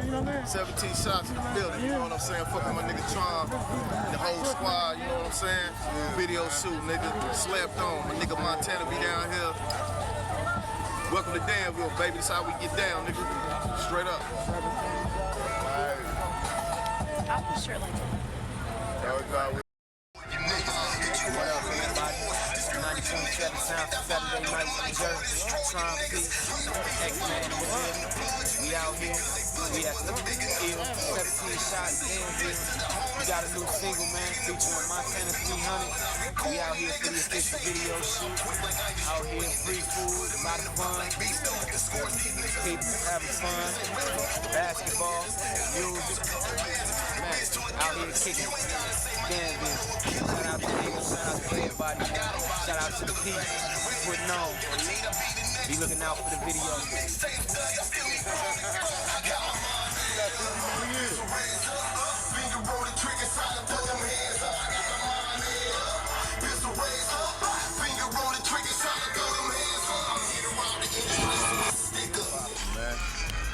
17 shots in the building, you know what I'm saying? Fucking my nigga Tram, the whole squad, you know what I'm saying? Video shoot, nigga, slept on. My nigga Montana be down here. Welcome to Danville, baby. This how we get down, nigga. Straight up. I'll put shirt like that. What up, everybody? 90.7 sound for Saturday night in Jersey. Tram-T, X-Man, we out here. We at the field, 17 shots, Danville. We got a new single, man, featuring Montana 300. We out here for the official video shoot. Out here, free food, a lot of fun. People having fun. Basketball, music. Man, out here kicking. Danville. Shout out to niggas, shout out to everybody. Shout out to the people putting on. Be looking out for the video.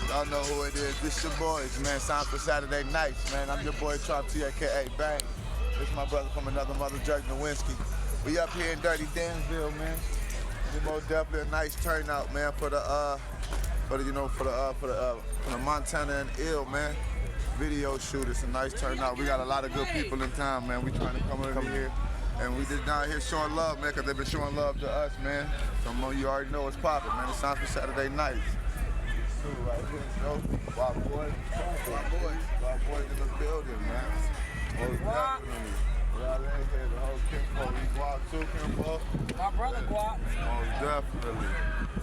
Y'all know who it is. This your boys, man. Sound for Saturday nights, man. I'm your boy Tram-T, aka Bang. This is my brother from another mother, Jerk Nowinski. We up here in dirty Danville, man. It's most definitely a nice turnout, man, for the Montana and Ill, man. Video shoot. It's a nice turnout. We got a lot of good people in town, man. We trying to come here. And we just down here showing love, man, because they've been showing love to us, man. Some of you already know what's popping, man. It sounds for Saturday nights. Right here, so, BOYZ in the building, man. Most definitely. Y'all in here, the whole Kimpo. You guap too, Kimpo? My brother guap. Most definitely.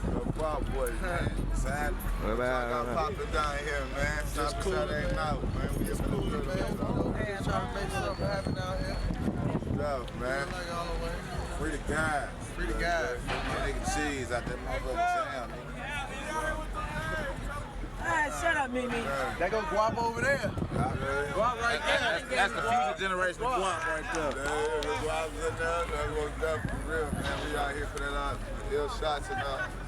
The BOYZ, man. Sad. Y'all got popping down here, man. Just cool Saturday night, man. We just cool, man. Trying to make something happen out here. Stuff, man. Like all the way. Free the guys. Free the guys. Nigga cheese out that motherfucking town, nigga. Hey, shut up, Mimi. They go guap over there. Guap right there. That's the future generation of guap right there. The guap's in there. That was definitely real, man. We out here for that ill shots in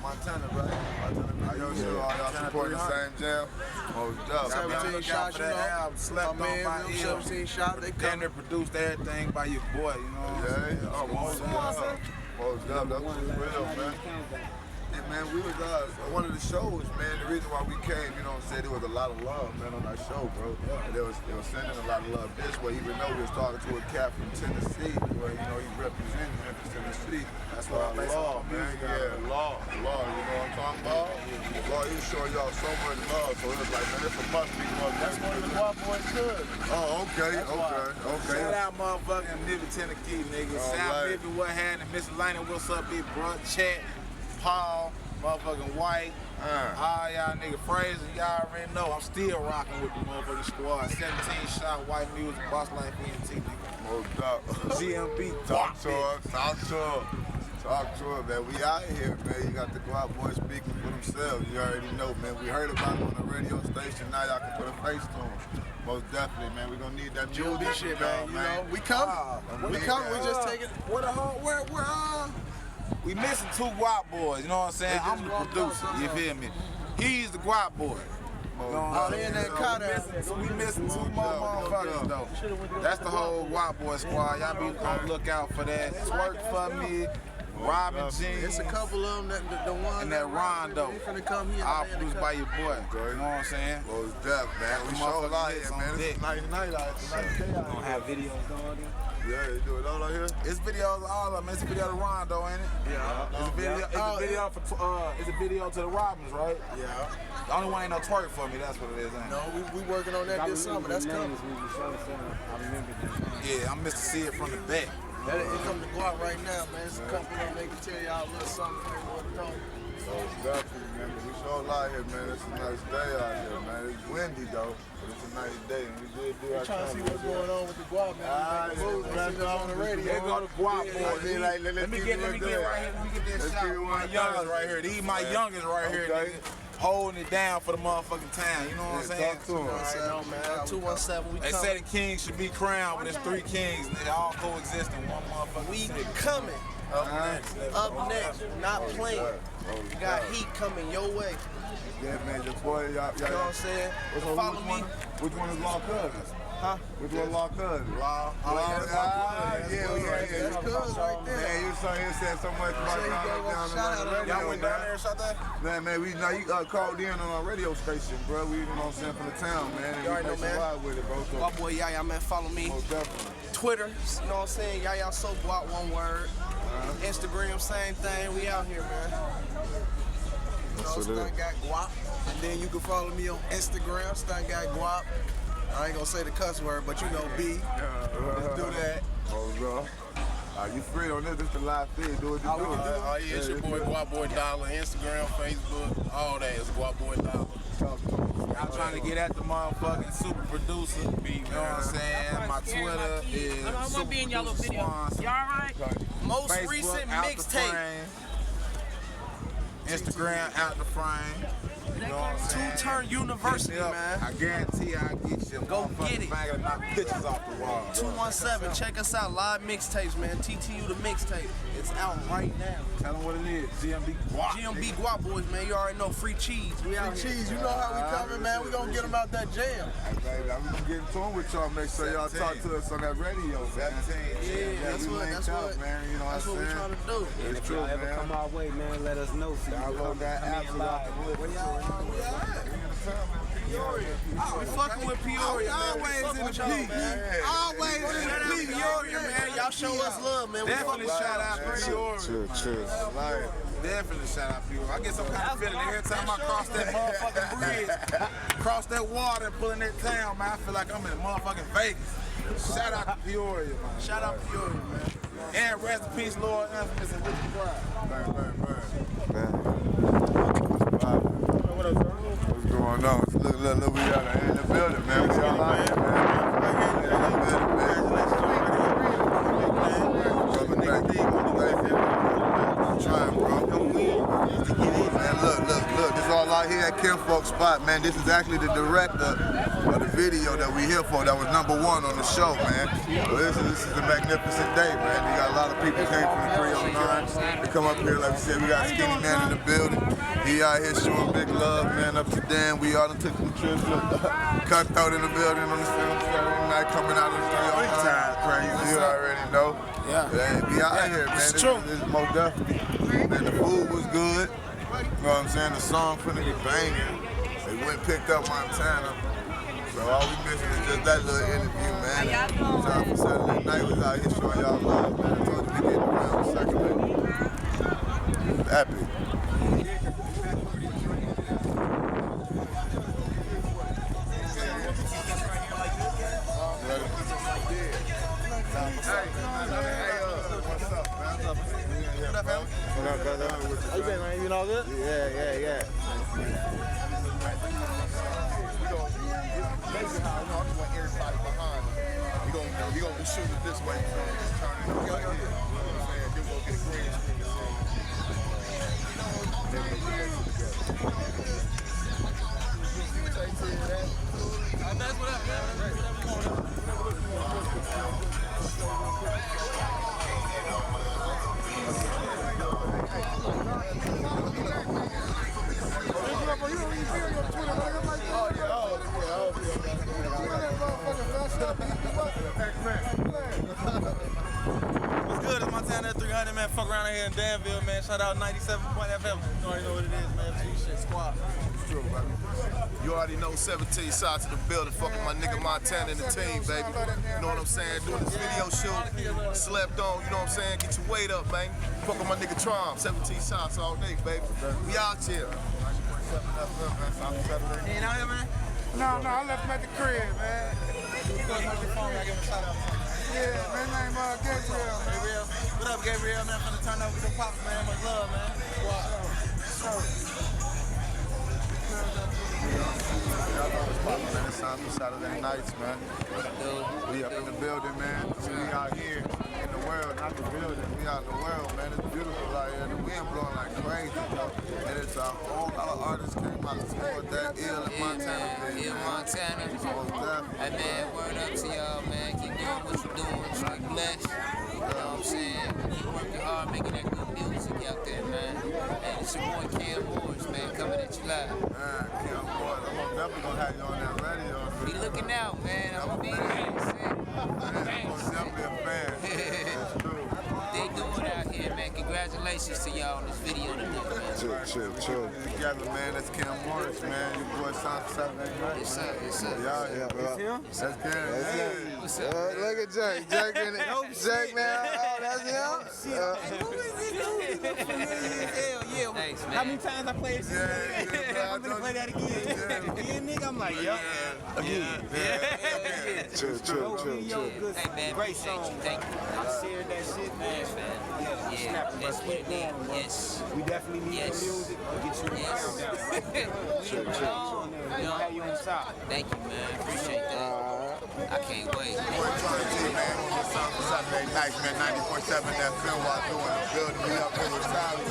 Montana, right? Montana, yo, sure, all y'all supporting the same jam. Oh, dope. 17 shots, you know. Slept on my ear. 17 shots, they come. They produced everything by your boy, you know what I'm saying? Yeah, most definitely. That was real, man. And man, we was one of the shows, man. The reason why we came, you know what I'm saying, there was a lot of love, man, on our show, bro. And they was sending a lot of love this way, even though we was talking to a cat from Tennessee, where, you know, he represented Memphis, Tennessee. That's why law, man. Yeah, law, you know what I'm talking about? Law, he was showing y'all so much love, so it was like, man, it's a must be. That's one of the guap boys could. Oh, okay. Shout out motherfucking Nibby Tennessee, nigga. Sound Nibby, what happened? Miss Elena, what's up, big bro? Chat. Paul, motherfucking White, all y'all nigga Fraser, y'all already know I'm still rocking with the motherfucking squad. 17 shot, white music, boss life ENT, nigga. Most up. GMB, Talk to him, man. We out here, man. You got the guap boys speaking for themselves. You already know, man. We heard about them on the radio station. Now y'all can put a face to them. Most definitely, man. We gonna need that music shit, man. You know, we coming. We just take it. We missing two guap boys, you know what I'm saying? I'm the producer, you feel me? He's the guap boy. Oh, they in that car there. So we missing two more motherfuckers though. That's the whole guap boy squad. Y'all be on the lookout for that. Twerk for me, Robin Jean. It's a couple of them, the one and that Rondo. All produced by your boy. You know what I'm saying? Well, it's death, man. We show a lot here, man. It's a nice night out here. Gonna have videos going there. Yeah, you do it all out here? It's videos of all of them. It's a video to Rondo, ain't it? Yeah. It's a video to the Robins, right? Yeah. The only one ain't no twerk for me, that's what it is, ain't it? No, we working on that this summer. That's coming. Yeah, I'm Mr. See It from the back. It come to guap right now, man. It's a couple of them, they can tell y'all a little something they want to know. So definitely, man. We show a lot here, man. It's a nice day out here, man. It's windy though, but it's a nice day. And we did do our trying to see what's going on with the guap, man. We see this on the radio. They go to guap boys. Let me get right here. Let me get this shot with my youngest right here. These my youngest right here, nigga. Holding it down for the motherfucking town, you know what I'm saying? Talk to them. 217, we They say the king should be crowned, but it's three kings, and they all coexist in one motherfucking city. We coming. Up next, not playing. We got heat coming your way. Yeah, man, your boy, y'all. You know what I'm saying? Follow me. Which one is Law Cousins? Huh? Which one Law Cousins? Law. Yeah, That's cuz right there. Man, you saw him said so much about down on the radio. Y'all went down there and shot that? Man, we you called in on our radio station, bro. We, you know what I'm saying, from the town, man. And You already know, man. ride with it, bro. So, My boy Yaya, man, follow me. most definitely. Twitter, you know what I'm saying? Yaya So Guap, one word. Instagram, same thing. We out here, man. You know, Stunt Got Guap. And then you can follow me on Instagram, Stunt Got Guap. I ain't gonna say the cuss word, but you know B. Let's do that. Oh, bro. You free on this? This the live feed. Do what you do. Oh, yeah, it's your boy Guap Boy Dollar. Instagram, Facebook, all that is Guap Boy Dollar. I'm trying to get at the motherfucking super producer. You know what I'm saying? My Twitter is I want to be in y'all little video. Supersponsor. Y'all alright? Most Facebook, recent Out the mixtape. Frame. Instagram, Out the Frame. You know what I'm saying? Two-turn university, Hit me up. man. I guarantee I'll get you a Go motherfucking get it. bag of knock pictures off the wall. 217, check us out, live mixtapes, man. TTU the mixtape. It's out right now. Tell them what it is. GMB Guap. GMB Guap Boys, man. You already know, free cheese. We out here. Cheese, you know how we coming, man. We gonna get them out that jam. Hey, baby, I'm gonna get into it with y'all. Make sure y'all talk to us on that radio, man. Yeah, that's we what, linked that's up, what, man. You know that's what what we I'm trying saying? to do. It's If true, y'all ever man. come our way, man, let us know. So you can Download that app so y'all can listen. We fucking with Peoria, man. Always in the y'all, peak. man. Always in Shout out the peak. Peoria, man. Y'all show us love, man. We Definitely fuck with shout y'all. out Peoria. Cheers. Like, Definitely shout out Peoria. I get some kind of feeling every time I cross that motherfucking bridge, cross that water and pull in that town, man. I feel like I'm in motherfucking Vegas. Shout out to Peoria, man. Shout out Peoria, man. And rest in peace, Lord Infamous and Richard Pryor. what's going on? Look, we out in the building, man. We all out here, Trying, bro. Man, look. This is all out here at Kinfolk Spot, man. This is actually the director of the video that we here for. That was #1 on the show, man. So this is a magnificent day, man. We got a lot of people came from the 309 to come up here. Like we said, we got Skinny Man in the building. He out here showing big love, man. Up to Dan. We all done took some trips. Cutthroat in the building on the Saturday night, coming out of the 309. Crazy. You already know. Yeah. We out here, man. It's true. This is most definitely. Man, the food was good. You know what I'm saying? The song finna be banging. They went and picked up Montana. So all we missing is just that little interview, man. Time for Saturday night was out here showing y'all love, man. I told you we getting around second. Epic. How you been, man? You been all good? Yeah. We gonna be shooting this way, turn it right here. You know what I'm saying? Then we'll get a green screen. Then we'll get it together. That's what up, man. What's good? It's Montana 300, man. Fuck around here in Danville, man. Shout out 97.FM. You already know what it is, man. G-Shit Squad. You already know 17 shots in the building. Fucking my nigga Montana and the team, baby. You know what I'm saying? Doing this video shoot. Slept on, you know what I'm saying? Get your weight up, man. Fuck with my nigga Tram. 17 shots all day, baby. We out here. You ain't out here, man? No, I left him at the crib, man. You go use your phone, I give him a shout out. Yeah, man, name Gabriel, man. Gabriel. What up, Gabriel, man? Finna turn over to Pops, man. Much love, man. It's time for Saturday nights, man. We up in the building, man. We out here in the world, not the building. We out in the world, man. It's beautiful out here. The wind blowing like crazy, and it's a whole lot of artists came out to support that ill in Montana. Ill Montana. Hey man, word up to y'all, man. Keep doing what you're doing. Stay blessed. You know what I'm saying? Keep working hard, making that good music. everybody out there, man. And it's your boy Cam Morris, man, coming at you live. Man, Cam Morris, I'm definitely gonna have you on that radio. Be looking out, man. I'm gonna be there. I'm definitely a fan. It's true. They doing out here, man. Congratulations to y'all on this video tonight, man. Chill. Together, man. That's Cam Morris, man. Your boy South Saturday night. Yes, sir. Yes, sir. Yeah, bro. That's Cam. What's up? Look at Jake. Jake in it. Jake now. Oh, that's him? Who is this dude? Hell yeah. Thanks, man. How many times I played this? I'm gonna play that again. Again, nigga. I'm like, yup. Again. Chill. Hey, man. Great song. Thank you. I shared that shit, man. Yeah, that's what it is. Yes. We definitely need Yes. some music to get you Yes. down. We'll have you on the side. Thank you, man. Appreciate that. I can't wait. Boy Tram-T, man, on the South Saturday night, man, 94.7 that film while doing the building. We up here with Tyler.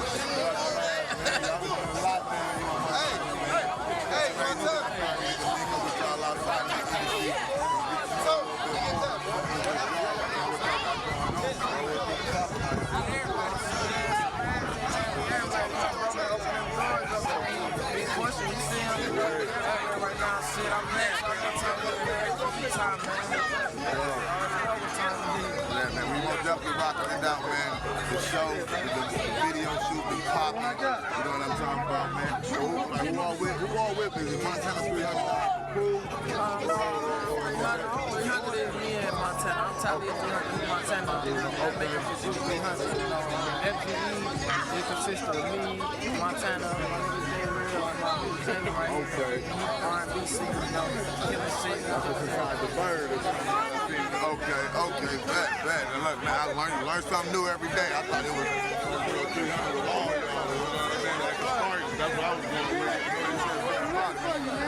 Hey, what's up? With y'all outside in the industry. Yeah, man, we most definitely rocking it out, man. The show, the video shoot, the popping. You know what I'm talking about, man. Who all with me? Montana 300. Who? 300 is me and Montana. I'm Tally at 300 Montana. Okay. FGE, it consists of me, Montana, Okay. R&B singer, killing shit. Okay, bet. And look, man, I learn something new every day. I thought it was 300 with all y'all. That's what I was going with.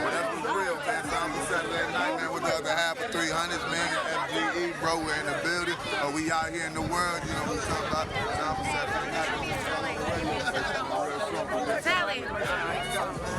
But that was real, man. Sounds Saturday night, man, with the other half of 300s, man. FGE, bro, we're in the building. We out here in the world, you know what we're talking about. Sounds Saturday night.